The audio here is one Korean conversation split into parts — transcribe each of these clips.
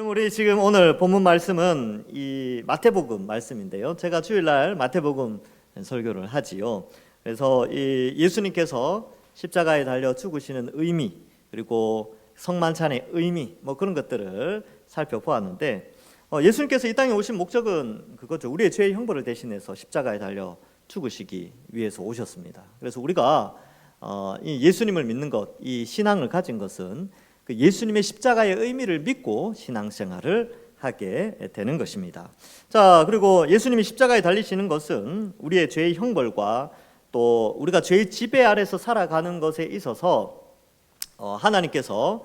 그럼 우리 지금 오늘 본문 말씀은 이 마태복음 말씀인데요. 제가 주일날 마태복음 설교를 하지요. 그래서 이 예수님께서 십자가에 달려 죽으시는 의미, 그리고 성만찬의 의미, 뭐 그런 것들을 살펴보았는데, 예수님께서 이 땅에 오신 목적은 그거죠. 우리의 죄의 형벌을 대신해서 십자가에 달려 죽으시기 위해서 오셨습니다. 그래서 우리가 이 예수님을 믿는 것, 이 신앙을 가진 것은 그 예수님의 십자가의 의미를 믿고 신앙생활을 하게 되는 것입니다. 자, 그리고 예수님이 십자가에 달리시는 것은 우리의 죄의 형벌과 또 우리가 죄의 지배 아래서 살아가는 것에 있어서 하나님께서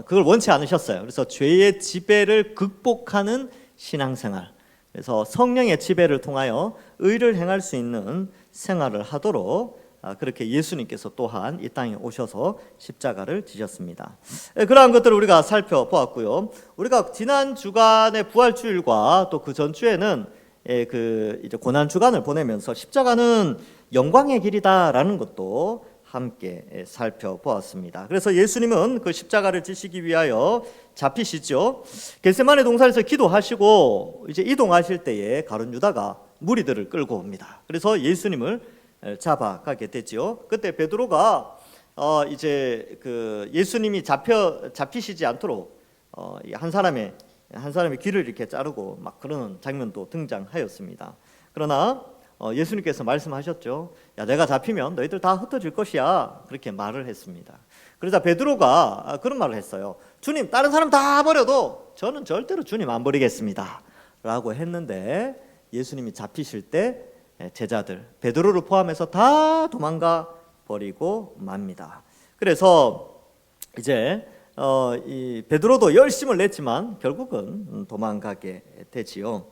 그걸 원치 않으셨어요. 그래서 죄의 지배를 극복하는 신앙생활, 그래서 성령의 지배를 통하여 의를 행할 수 있는 생활을 하도록 그렇게 예수님께서 또한 이 땅에 오셔서 십자가를 지셨습니다. 그러한 것들을 우리가 살펴보았고요. 우리가 지난 주간의 부활주일과 또 그 전주에는 이제 고난 주간을 보내면서 십자가는 영광의 길이다라는 것도 함께 살펴보았습니다. 그래서 예수님은 그 십자가를 지시기 위하여 잡히시죠. 겟세마네 동산에서 기도하시고 이제 이동하실 때에 가룟 유다가 무리들을 끌고 옵니다. 그래서 예수님을 잡아가게 되죠. 그때 베드로가 이제 그 예수님이 잡히시지 않도록 한 사람의 귀를 이렇게 자르고 막 그러는 장면도 등장하였습니다. 그러나 예수님께서 말씀하셨죠. 야, 내가 잡히면 너희들 다 흩어질 것이야. 그렇게 말을 했습니다. 그러자 베드로가 그런 말을 했어요. 주님, 다른 사람 다 버려도 저는 절대로 주님 안 버리겠습니다. 라고 했는데 예수님이 잡히실 때 제자들 베드로를 포함해서 다 도망가 버리고 맙니다. 그래서 이제 이 베드로도 열심을 냈지만 결국은 도망가게 되지요.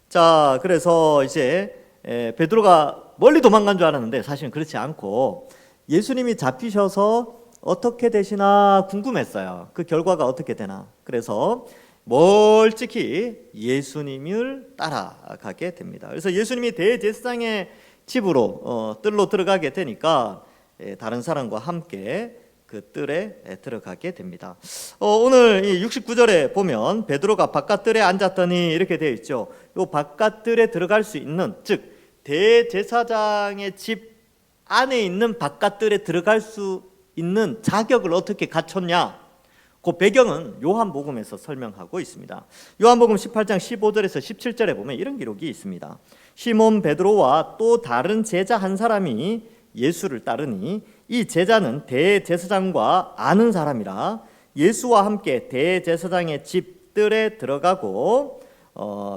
자, 그래서 이제 베드로가 멀리 도망간 줄 알았는데 사실은 그렇지 않고 예수님이 잡히셔서 어떻게 되시나 궁금했어요. 그 결과가 어떻게 되나. 그래서 멀찍이 예수님을 따라가게 됩니다. 그래서 예수님이 대제사장의 집으로 뜰로 들어가게 되니까 다른 사람과 함께 그 뜰에 들어가게 됩니다. 오늘 이 69절에 보면 베드로가 바깥 뜰에 앉았더니 이렇게 되어 있죠. 이 바깥 뜰에 들어갈 수 있는, 즉 대제사장의 집 안에 있는 바깥 뜰에 들어갈 수 있는 자격을 어떻게 갖췄냐? 그 배경은 요한복음에서 설명하고 있습니다. 요한복음 18장 15절에서 17절에 보면 이런 기록이 있습니다. 시몬 베드로와 또 다른 제자 한 사람이 예수를 따르니 이 제자는 대제사장과 아는 사람이라 예수와 함께 대제사장의 집 뜰에 들어가고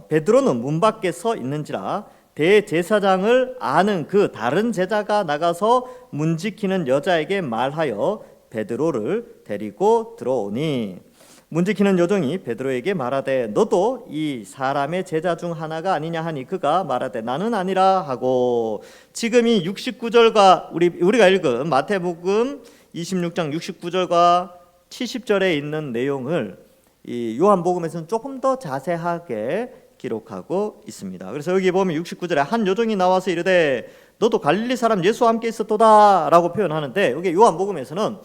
베드로는 문 밖에 서 있는지라 대제사장을 아는 그 다른 제자가 나가서 문 지키는 여자에게 말하여 베드로를 데리고 들어오니 문 지키는 여종이 베드로에게 말하되 너도 이 사람의 제자 중 하나가 아니냐 하니 그가 말하되 나는 아니라 하고, 지금 이 69절과 우리가 읽은 마태복음 26장 69절과 70절에 있는 내용을 이 요한복음에서는 조금 더 자세하게 기록하고 있습니다. 그래서 여기 보면 69절에 한 여종이 나와서 이르되 너도 갈릴리 사람 예수와 함께 있었도다 라고 표현하는데, 여기 요한복음에서는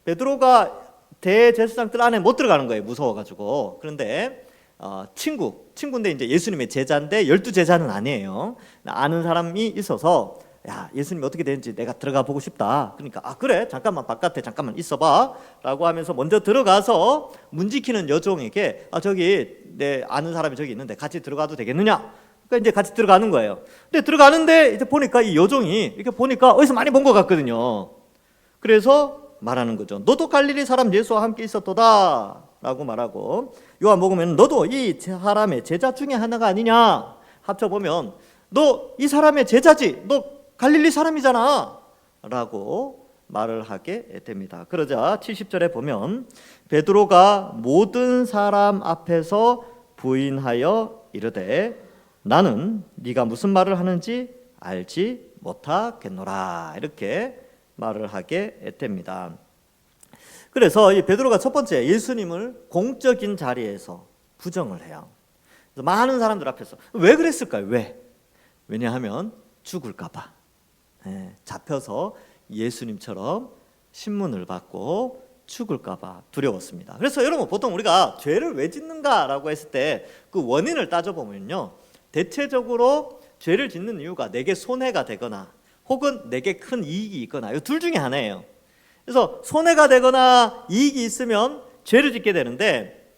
베드로가 대제사장 뜰 안에 못 들어가는 거예요. 무서워가지고. 그런데 친구인데 이제 예수님의 제자인데 12제자는 아니에요. 아는 사람이 있어서 야, 예수님이 어떻게 되는지 내가 들어가 보고 싶다. 그러니까 그래, 잠깐만 바깥에 잠깐만 있어봐 라고 하면서 먼저 들어가서 문 지키는 여종에게 저기 내 아는 사람이 저기 있는데 같이 들어가도 되겠느냐. 그러니까 이제 같이 들어가는 거예요. 근데 들어가는데 이제 보니까 이 여종이 이렇게 보니까 어디서 많이 본 것 같거든요. 그래서 말하는 거죠. 너도 갈릴리 사람 예수와 함께 있었도다 라고 말하고, 요한복음에는 너도 이 사람의 제자 중에 하나가 아니냐, 합쳐보면 너 이 사람의 제자지, 너 갈릴리 사람이잖아 라고 말을 하게 됩니다. 그러자 70절에 보면 베드로가 모든 사람 앞에서 부인하여 이르되 나는 네가 무슨 말을 하는지 알지 못하겠노라, 이렇게 말을 하게 됩니다. 그래서 이 베드로가 첫 번째 예수님을 공적인 자리에서 부정을 해요. 그래서 많은 사람들 앞에서 왜 그랬을까요? 왜냐하면 죽을까 봐. 잡혀서 예수님처럼 신문을 받고 죽을까봐 두려웠습니다. 그래서 여러분, 보통 우리가 죄를 왜 짓는가라고 했을 때 그 원인을 따져보면요, 대체적으로 죄를 짓는 이유가 내게 손해가 되거나 혹은 내게 큰 이익이 있거나 이 둘 중에 하나예요. 그래서 손해가 되거나 이익이 있으면 죄를 짓게 되는데,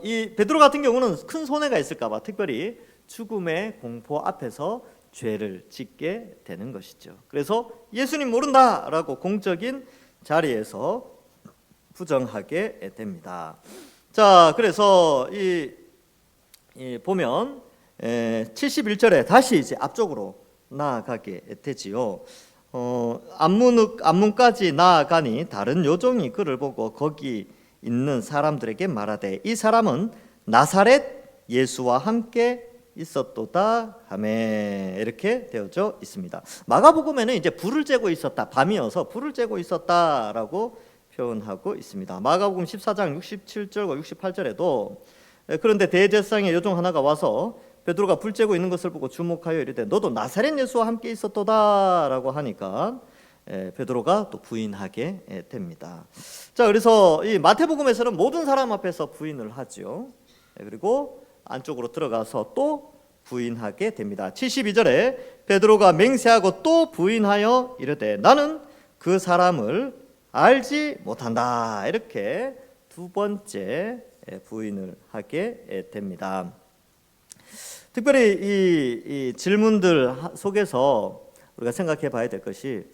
이 베드로 같은 경우는 큰 손해가 있을까봐 특별히 죽음의 공포 앞에서 죄를 짓게 되는 것이죠. 그래서 예수님 모른다라고 공적인 자리에서 부정하게 됩니다. 자, 그래서 이 보면 71절에 다시 이제 앞쪽으로 나아가게 되지요. 안문까지 나아가니 다른 요종이 그를 보고 거기 있는 사람들에게 말하되 이 사람은 나사렛 예수와 함께 있었도다 하매, 이렇게 되어져 있습니다. 마가복음에는 이제 불을 쬐고 있었다, 밤이어서 불을 쬐고 있었다라고 표현하고 있습니다. 마가복음 14장 67절과 68절에도 그런데 대제사장의 여종 하나가 와서 베드로가 불 쬐고 있는 것을 보고 주목하여 이르되 너도 나사렛 예수와 함께 있었도다라고 하니까 베드로가 또 부인하게 됩니다. 자, 그래서 이 마태복음에서는 모든 사람 앞에서 부인을 하죠. 그리고 안쪽으로 들어가서 또 부인하게 됩니다. 72절에 베드로가 맹세하고 또 부인하여 이르되 나는 그 사람을 알지 못한다, 이렇게 두 번째 부인을 하게 됩니다. 특별히 이 질문들 속에서 우리가 생각해 봐야 될 것이,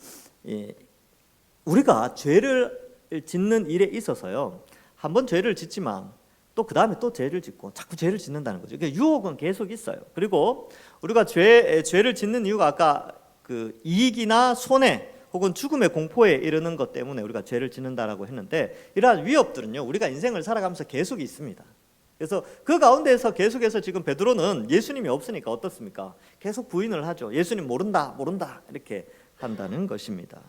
우리가 죄를 짓는 일에 있어서요, 한번 죄를 짓지만 또 그 다음에 또 죄를 짓고 자꾸 죄를 짓는다는 거죠. 그러니까 유혹은 계속 있어요. 그리고 우리가 죄를 짓는 이유가 아까 그 이익이나 손해 혹은 죽음의 공포에 이르는 것 때문에 우리가 죄를 짓는다라고 했는데, 이러한 위협들은요, 우리가 인생을 살아가면서 계속 있습니다. 그래서 그 가운데에서 계속해서 지금 베드로는 예수님이 없으니까 어떻습니까? 계속 부인을 하죠. 예수님 모른다 이렇게 한다는 것입니다.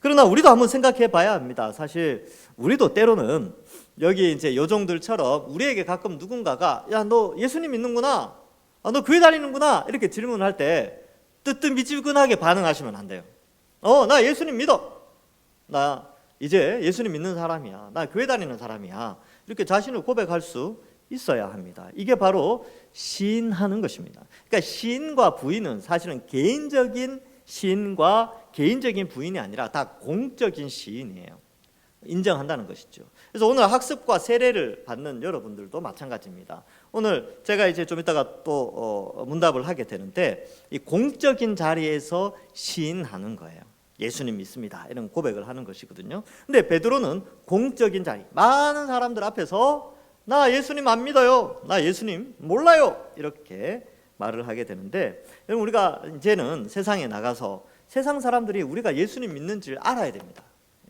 그러나 우리도 한번 생각해 봐야 합니다. 사실 우리도 때로는 여기 이제 요종들처럼 우리에게 가끔 누군가가 야, 너 예수님 믿는구나, 너 교회 다니는구나, 이렇게 질문할 때 뜨뜻미지근하게 반응하시면 안 돼요. 나 예수님 믿어, 나 이제 예수님 믿는 사람이야, 나 교회 다니는 사람이야, 이렇게 자신을 고백할 수 있어야 합니다. 이게 바로 시인하는 것입니다. 그러니까 시인과 부인은 사실은 개인적인 시인과 개인적인 부인이 아니라 다 공적인 시인이에요. 인정한다는 것이죠. 그래서 오늘 학습과 세례를 받는 여러분들도 마찬가지입니다. 오늘 제가 이제 좀 이따가 또 문답을 하게 되는데, 이 공적인 자리에서 시인하는 거예요. 예수님 믿습니다, 이런 고백을 하는 것이거든요. 근데 베드로는 공적인 자리, 많은 사람들 앞에서 나 예수님 안 믿어요, 나 예수님 몰라요, 이렇게 말을 하게 되는데, 여러분, 우리가 이제는 세상에 나가서 세상 사람들이 우리가 예수님 믿는지를 알아야 됩니다.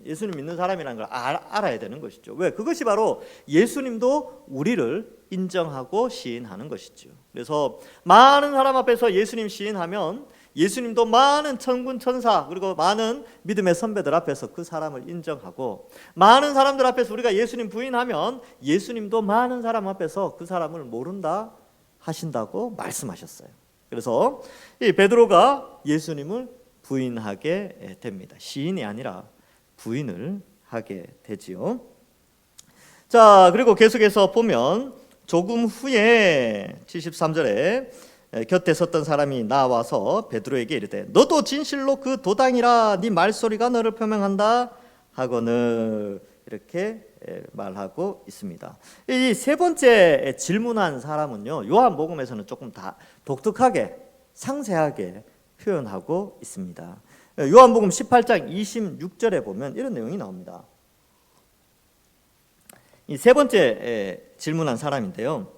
예수님 믿는 사람이라는 걸 알아야 되는 것이죠. 왜? 그것이 바로 예수님도 우리를 인정하고 시인하는 것이죠. 그래서 많은 사람 앞에서 예수님 시인하면 예수님도 많은 천군 천사 그리고 많은 믿음의 선배들 앞에서 그 사람을 인정하고, 많은 사람들 앞에서 우리가 예수님 부인하면 예수님도 많은 사람 앞에서 그 사람을 모른다 하신다고 말씀하셨어요. 그래서 이 베드로가 예수님을 부인하게 됩니다. 시인이 아니라 부인을 하게 되지요. 자, 그리고 계속해서 보면 조금 후에 73절에 곁에 섰던 사람이 나와서 베드로에게 이르되 너도 진실로 그 도당이라 네 말소리가 너를 표명한다 하거늘, 이렇게 말하고 있습니다. 이 세 번째 질문한 사람은요, 요한복음에서는 조금 다 독특하게 상세하게 표현하고 있습니다. 요한복음 18장 26절에 보면 이런 내용이 나옵니다. 이 세 번째 질문한 사람인데요,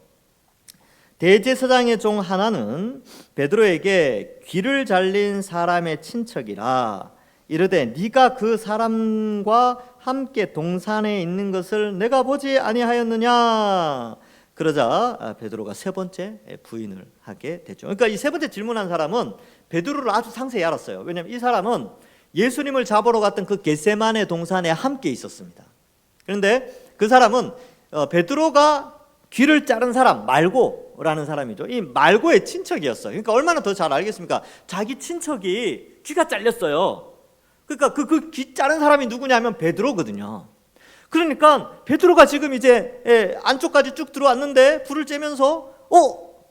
대제사장의 종 하나는 베드로에게 귀를 잘린 사람의 친척이라 이르되 네가 그 사람과 함께 동산에 있는 것을 내가 보지 아니하였느냐. 그러자 베드로가 세 번째 부인을 하게 됐죠. 그러니까 이 세 번째 질문한 사람은 베드로를 아주 상세히 알았어요. 왜냐하면 이 사람은 예수님을 잡으러 갔던 그 겟세마네 동산에 함께 있었습니다. 그런데 그 사람은 베드로가 귀를 자른 사람 말고라는 사람이죠. 이 말고의 친척이었어요. 그러니까 얼마나 더 잘 알겠습니까? 자기 친척이 귀가 잘렸어요. 그러니까 그 귀 자른 사람이 누구냐면 베드로거든요. 그러니까 베드로가 지금 이제 안쪽까지 쭉 들어왔는데 불을 쬐면서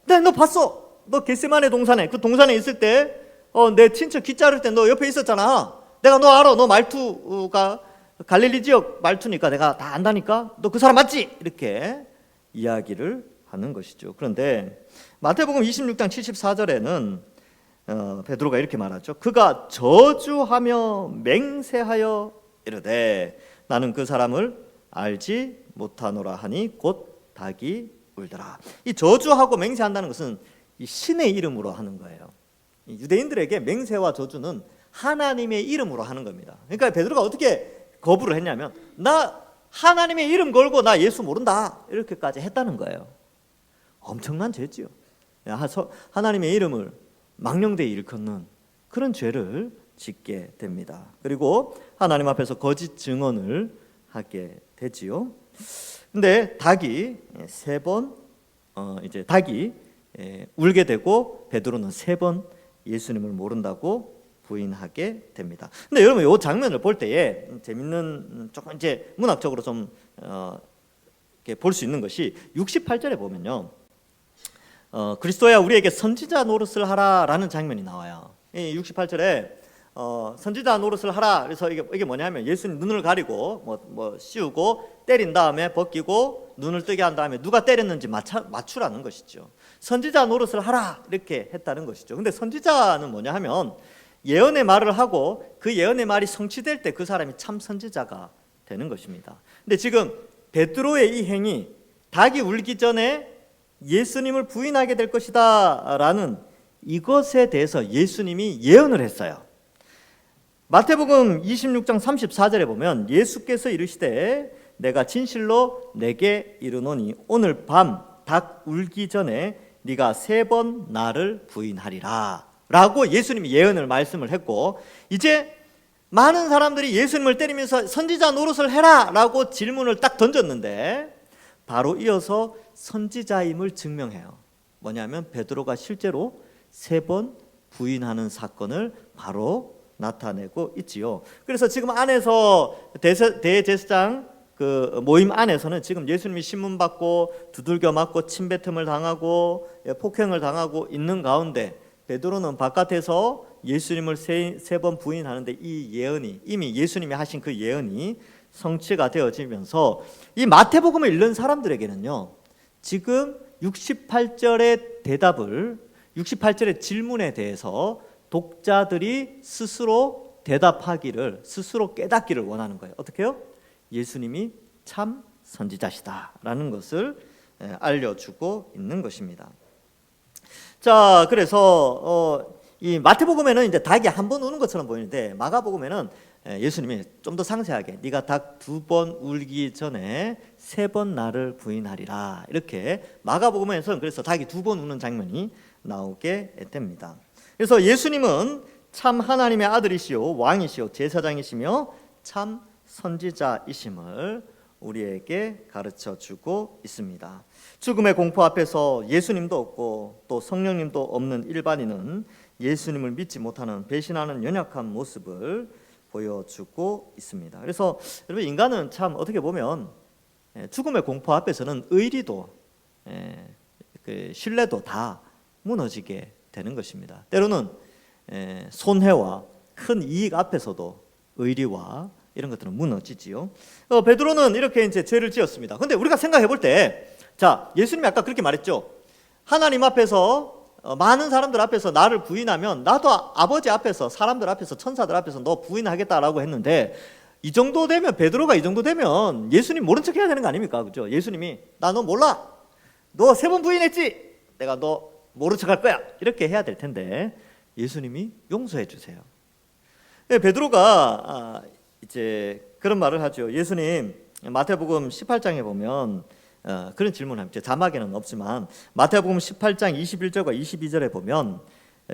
네, 너 봤어? 너 겟세마네 동산에 그 동산에 있을 때 내 친척 귀 자를 때 너 옆에 있었잖아. 내가 너 알아. 너 말투가 갈릴리 지역 말투니까 내가 다 안다니까. 너 그 사람 맞지? 이렇게 이야기를 하는 것이죠. 그런데 마태복음 26장 74절에는 베드로가 이렇게 말하죠. 그가 저주하며 맹세하여 이르되 나는 그 사람을 알지 못하노라 하니 곧 닭이 울더라. 이 저주하고 맹세한다는 것은 이 신의 이름으로 하는 거예요. 유대인들에게 맹세와 저주는 하나님의 이름으로 하는 겁니다. 그러니까 베드로가 어떻게 거부를 했냐면 나 하나님의 이름 걸고 나 예수 모른다 이렇게까지 했다는 거예요. 엄청난 죄지요. 하나님의 이름을 망령되이 일컫는 그런 죄를 짓게 됩니다. 그리고 하나님 앞에서 거짓 증언을 하게 되지요. 근데 닭이 세 번 이제 닭이 울게 되고 베드로는 세 번 예수님을 모른다고 부인하게 됩니다. 근데 여러분 이 장면을 볼 때에 재밌는 조금 이제 문학적으로 좀 볼 수 있는 것이 68절에 보면요. 그리스도야 우리에게 선지자 노릇을 하라라는 장면이 나와요. 이 68절에 선지자 노릇을 하라. 그래서 이게 뭐냐면 예수님 눈을 가리고 뭐 씌우고 때린 다음에 벗기고 눈을 뜨게 한 다음에 누가 때렸는지 맞추라는 것이죠. 선지자 노릇을 하라 이렇게 했다는 것이죠. 근데 선지자는 뭐냐 하면 예언의 말을 하고 그 예언의 말이 성취될 때 그 사람이 참 선지자가 되는 것입니다. 근데 지금 베드로의 이 행위, 닭이 울기 전에 예수님을 부인하게 될 것이다 라는 이것에 대해서 예수님이 예언을 했어요. 마태복음 26장 34절에 보면 예수께서 이르시되 내가 진실로 내게 이르노니 오늘 밤 닭 울기 전에 네가 세 번 나를 부인하리라 라고 예수님이 예언을 말씀을 했고, 이제 많은 사람들이 예수님을 때리면서 선지자 노릇을 해라 라고 질문을 딱 던졌는데 바로 이어서 선지자임을 증명해요. 뭐냐면 베드로가 실제로 세 번 부인하는 사건을 바로 나타내고 있지요. 그래서 지금 안에서 대제사장 그 모임 안에서는 지금 예수님이 신문받고 두들겨 맞고 침뱉음을 당하고 폭행을 당하고 있는 가운데 베드로는 바깥에서 예수님을 세 번 부인하는데 이 예언이 이미 예수님이 하신 그 예언이 성취가 되어지면서 이 마태복음을 읽는 사람들에게는요, 지금 68절의 대답을 68절의 질문에 대해서 독자들이 스스로 대답하기를, 스스로 깨닫기를 원하는 거예요. 어떻게 해요? 예수님이 참 선지자시다라는 것을 알려주고 있는 것입니다. 자, 그래서 이 마태복음에는 이제 닭이 한 번 우는 것처럼 보이는데 마가복음에는 예수님이 좀 더 상세하게 네가 닭 두 번 울기 전에 세 번 나를 부인하리라 이렇게 마가복음에서는 그래서 닭이 두 번 우는 장면이 나오게 됩니다. 그래서 예수님은 참 하나님의 아들이시오 왕이시오 제사장이시며 참 선지자이심을 우리에게 가르쳐 주고 있습니다. 죽음의 공포 앞에서 예수님도 없고 또 성령님도 없는 일반인은 예수님을 믿지 못하는 배신하는 연약한 모습을 보여주고 있습니다. 그래서 여러분 인간은 참 어떻게 보면 죽음의 공포 앞에서는 의리도 그 신뢰도 다 무너지게 되는 것입니다. 때로는 손해와 큰 이익 앞에서도 의리와 이런 것들은 무너지지요. 베드로는 이렇게 이제 죄를 지었습니다. 근데 우리가 생각해 볼 때, 자, 예수님이 아까 그렇게 말했죠. 하나님 앞에서 많은 사람들 앞에서 나를 부인하면 나도 아버지 앞에서 사람들 앞에서 천사들 앞에서 너 부인하겠다라고 했는데 이 정도 되면 베드로가 이 정도 되면 예수님 모른 척 해야 되는 거 아닙니까? 그죠? 예수님이 나 너 몰라. 너 세 번 부인했지? 내가 너 모른 척 할 거야. 이렇게 해야 될 텐데 예수님이 용서해 주세요. 베드로가 이제 그런 말을 하죠. 예수님 마태복음 18장에 보면 그런 질문을 합니다. 자막에는 없지만 마태복음 18장 21절과 22절에 보면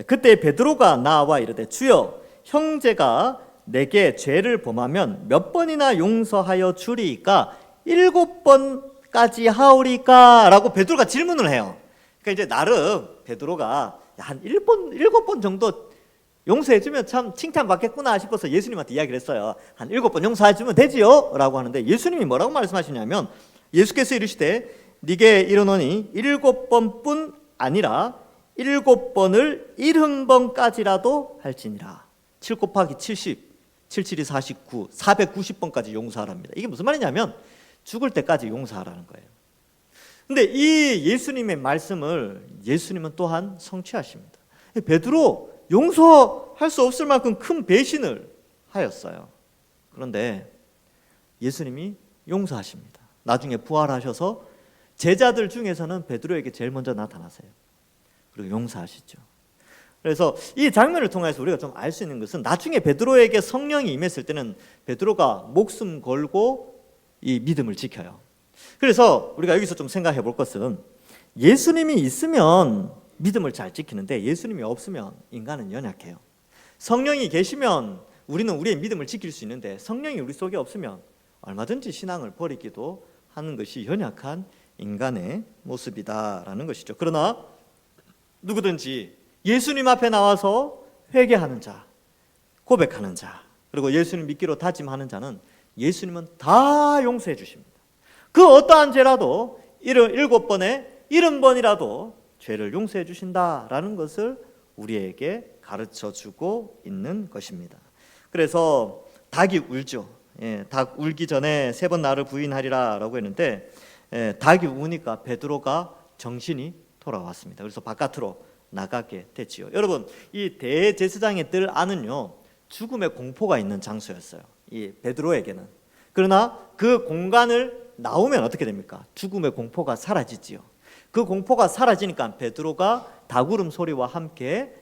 그때 베드로가 나와 이르되 주여 형제가 내게 죄를 범하면 몇 번이나 용서하여 주리이까 7번까지 하오리까 라고 베드로가 질문을 해요. 그러니까 이제 나름 베드로가 한 7번 정도 용서해주면 참 칭찬받겠구나 싶어서 예수님한테 이야기를 했어요. 한 7번 용서해주면 되지요? 라고 하는데 예수님이 뭐라고 말씀하시냐면 예수께서 이르시되 네게 이르노니 7번뿐 아니라 7번을 70번까지라도 할지니라. 7 곱하기 70, 77이 49, 490번까지 용서하랍니다. 이게 무슨 말이냐면 죽을 때까지 용서하라는 거예요. 근데 이 예수님의 말씀을 예수님은 또한 성취하십니다. 베드로 용서할 수 없을 만큼 큰 배신을 하였어요. 그런데 예수님이 용서하십니다. 나중에 부활하셔서 제자들 중에서는 베드로에게 제일 먼저 나타나세요. 그리고 용서하시죠. 그래서 이 장면을 통해서 우리가 좀 알 수 있는 것은 나중에 베드로에게 성령이 임했을 때는 베드로가 목숨 걸고 이 믿음을 지켜요. 그래서 우리가 여기서 좀 생각해 볼 것은 예수님이 있으면 믿음을 잘 지키는데 예수님이 없으면 인간은 연약해요. 성령이 계시면 우리는 우리의 믿음을 지킬 수 있는데 성령이 우리 속에 없으면 얼마든지 신앙을 버리기도 하는 것이 연약한 인간의 모습이다라는 것이죠. 그러나 누구든지 예수님 앞에 나와서 회개하는 자, 고백하는 자, 그리고 예수님 믿기로 다짐하는 자는 예수님은 다 용서해 주십니다. 그 어떠한 죄라도 7번에 70번이라도 죄를 용서해 주신다라는 것을 우리에게 가르쳐 주고 있는 것입니다. 그래서 닭이 울죠. 닭 울기 전에 3번 나를 부인하리라 라고 했는데 닭이 우니까 베드로가 정신이 돌아왔습니다. 그래서 바깥으로 나가게 됐지요. 여러분, 이 대제사장의 뜰 안은요 죽음의 공포가 있는 장소였어요. 이 베드로에게는. 그러나 그 공간을 나오면 어떻게 됩니까? 죽음의 공포가 사라지지요. 그 공포가 사라지니까 베드로가 닭울음 소리와 함께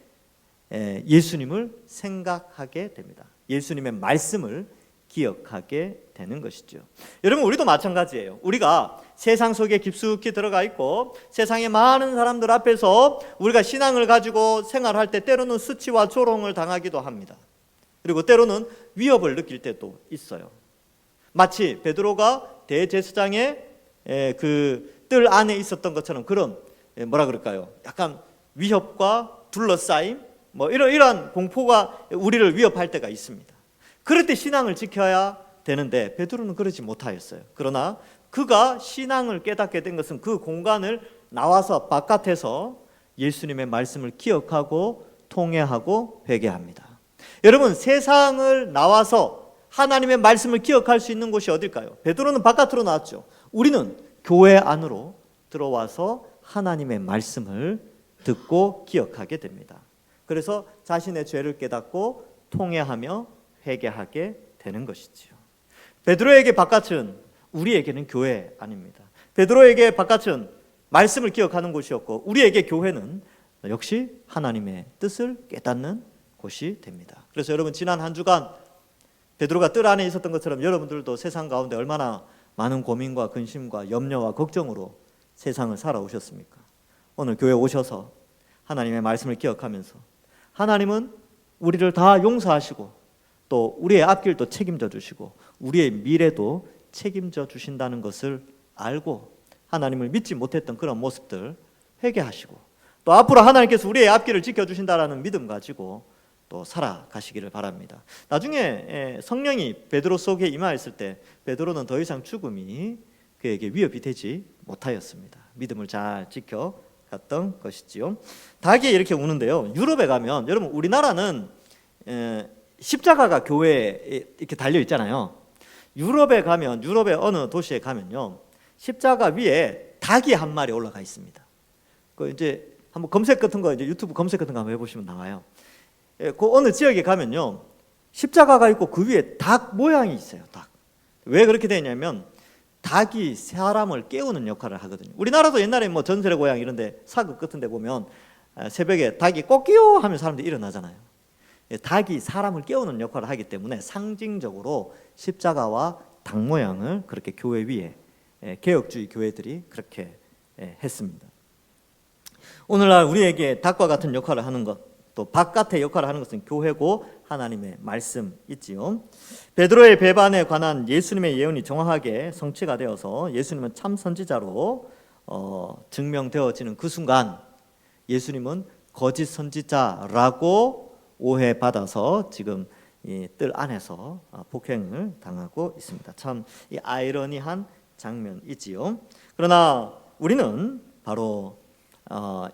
예수님을 생각하게 됩니다. 예수님의 말씀을 기억하게 되는 것이죠. 여러분, 우리도 마찬가지예요. 우리가 세상 속에 깊숙이 들어가 있고 세상의 많은 사람들 앞에서 우리가 신앙을 가지고 생활할 때 때로는 수치와 조롱을 당하기도 합니다. 그리고 때로는 위협을 느낄 때도 있어요. 마치 베드로가 대제사장의 그 뜰 안에 있었던 것처럼 그런 뭐라 그럴까요? 약간 위협과 둘러싸임, 뭐 이러한 공포가 우리를 위협할 때가 있습니다. 그럴 때 신앙을 지켜야 되는데 베드로는 그러지 못하였어요. 그러나 그가 신앙을 깨닫게 된 것은 그 공간을 나와서 바깥에서 예수님의 말씀을 기억하고 통회하고 회개합니다. 여러분, 세상을 나와서 하나님의 말씀을 기억할 수 있는 곳이 어딜까요? 베드로는 바깥으로 나왔죠. 우리는 교회 안으로 들어와서 하나님의 말씀을 듣고 기억하게 됩니다. 그래서 자신의 죄를 깨닫고 통회하며 회개하게 되는 것이지요. 베드로에게 바깥은 우리에게는 교회 아닙니다. 베드로에게 바깥은 말씀을 기억하는 곳이었고 우리에게 교회는 역시 하나님의 뜻을 깨닫는 곳이 됩니다. 그래서 여러분, 지난 한 주간 베드로가 뜰 안에 있었던 것처럼 여러분들도 세상 가운데 얼마나 많은 고민과 근심과 염려와 걱정으로 세상을 살아오셨습니까? 오늘 교회 오셔서 하나님의 말씀을 기억하면서 하나님은 우리를 다 용서하시고 또 우리의 앞길도 책임져 주시고 우리의 미래도 책임져 주신다는 것을 알고 하나님을 믿지 못했던 그런 모습들 회개하시고 또 앞으로 하나님께서 우리의 앞길을 지켜주신다라는 믿음 가지고 또 살아가시기를 바랍니다. 나중에 성령이 베드로 속에 임하였을 때 베드로는 더 이상 죽음이 그에게 위협이 되지 못하였습니다. 믿음을 잘 지켜갔던 것이지요. 닭이 이렇게 우는데요. 유럽에 가면 여러분, 우리나라는 십자가가 교회에 이렇게 달려 있잖아요. 유럽에 가면, 유럽의 어느 도시에 가면요, 십자가 위에 닭이 한 마리 올라가 있습니다. 그 이제 한번 검색 같은 거, 이제 유튜브 검색 같은 거 한번 해보시면 나와요. 그 어느 지역에 가면요, 십자가가 있고 그 위에 닭 모양이 있어요. 닭. 왜 그렇게 되냐면 닭이 사람을 깨우는 역할을 하거든요. 우리나라도 옛날에 뭐 전설의 고향 이런데 사극 같은데 보면 새벽에 닭이 꼬끼요 하면 사람들이 일어나잖아요. 닭이 사람을 깨우는 역할을 하기 때문에 상징적으로 십자가와 닭 모양을 그렇게 교회 위에 개혁주의 교회들이 그렇게 했습니다. 오늘날 우리에게 닭과 같은 역할을 하는 것, 또 바깥의 역할을 하는 것은 교회고 하나님의 말씀이지요. 베드로의 배반에 관한 예수님의 예언이 정확하게 성취가 되어서 예수님은 참 선지자로 증명되어지는 그 순간 예수님은 거짓 선지자라고 오해받아서 지금 이 뜰 안에서 폭행을 당하고 있습니다. 참 이 아이러니한 장면이지요. 그러나 우리는 바로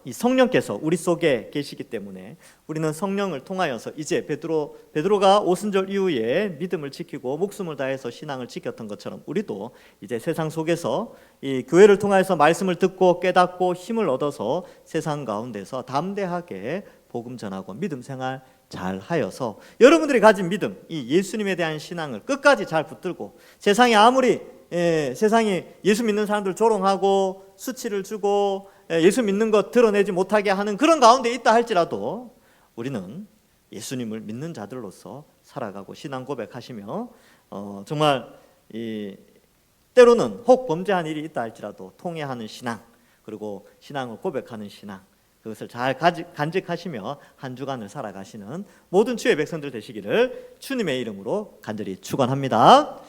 이 성령께서 우리 속에 계시기 때문에 우리는 성령을 통하여서 이제 베드로가 오순절 이후에 믿음을 지키고 목숨을 다해서 신앙을 지켰던 것처럼 우리도 이제 세상 속에서 이 교회를 통하여서 말씀을 듣고 깨닫고 힘을 얻어서 세상 가운데서 담대하게 복음 전하고 믿음 생활 잘 하여서 여러분들이 가진 믿음, 이 예수님에 대한 신앙을 끝까지 잘 붙들고 세상이 아무리 세상이 예수 믿는 사람들 조롱하고 수치를 주고 예수 믿는 것 드러내지 못하게 하는 그런 가운데 있다 할지라도 우리는 예수님을 믿는 자들로서 살아가고 신앙 고백하시며 정말 때로는 혹 범죄한 일이 있다 할지라도 통회하는 신앙, 그리고 신앙을 고백하는 신앙, 그것을 잘 간직하시며 한 주간을 살아가시는 모든 주의 백성들 되시기를 주님의 이름으로 간절히 축원합니다.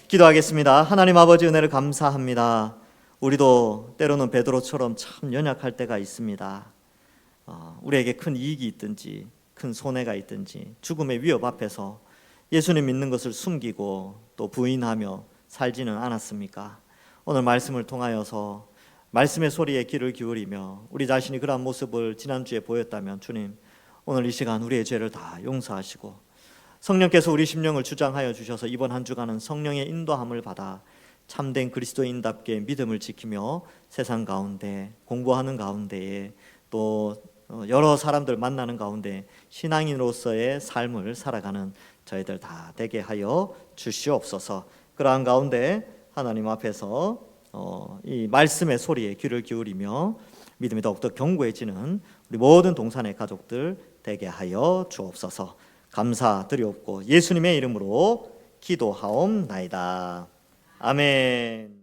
기도하겠습니다. 하나님 아버지, 은혜를 감사합니다. 우리도 때로는 베드로처럼 참 연약할 때가 있습니다. 우리에게 큰 이익이 있든지 큰 손해가 있든지 죽음의 위협 앞에서 예수님 믿는 것을 숨기고 또 부인하며 살지는 않았습니까? 오늘 말씀을 통하여서 말씀의 소리에 귀를 기울이며 우리 자신이 그러한 모습을 지난주에 보였다면 주님, 오늘 이 시간 우리의 죄를 다 용서하시고 성령께서 우리 심령을 주장하여 주셔서 이번 한 주간은 성령의 인도함을 받아 참된 그리스도인답게 믿음을 지키며 세상 가운데 공부하는 가운데에 또 여러 사람들 만나는 가운데 신앙인으로서의 삶을 살아가는 저희들 다 되게 하여 주시옵소서. 그러한 가운데 하나님 앞에서 이 말씀의 소리에 귀를 기울이며 믿음이 더욱더 견고해지는 우리 모든 동산의 가족들 되게 하여 주옵소서. 감사드리옵고 예수님의 이름으로 기도하옵나이다. 아멘.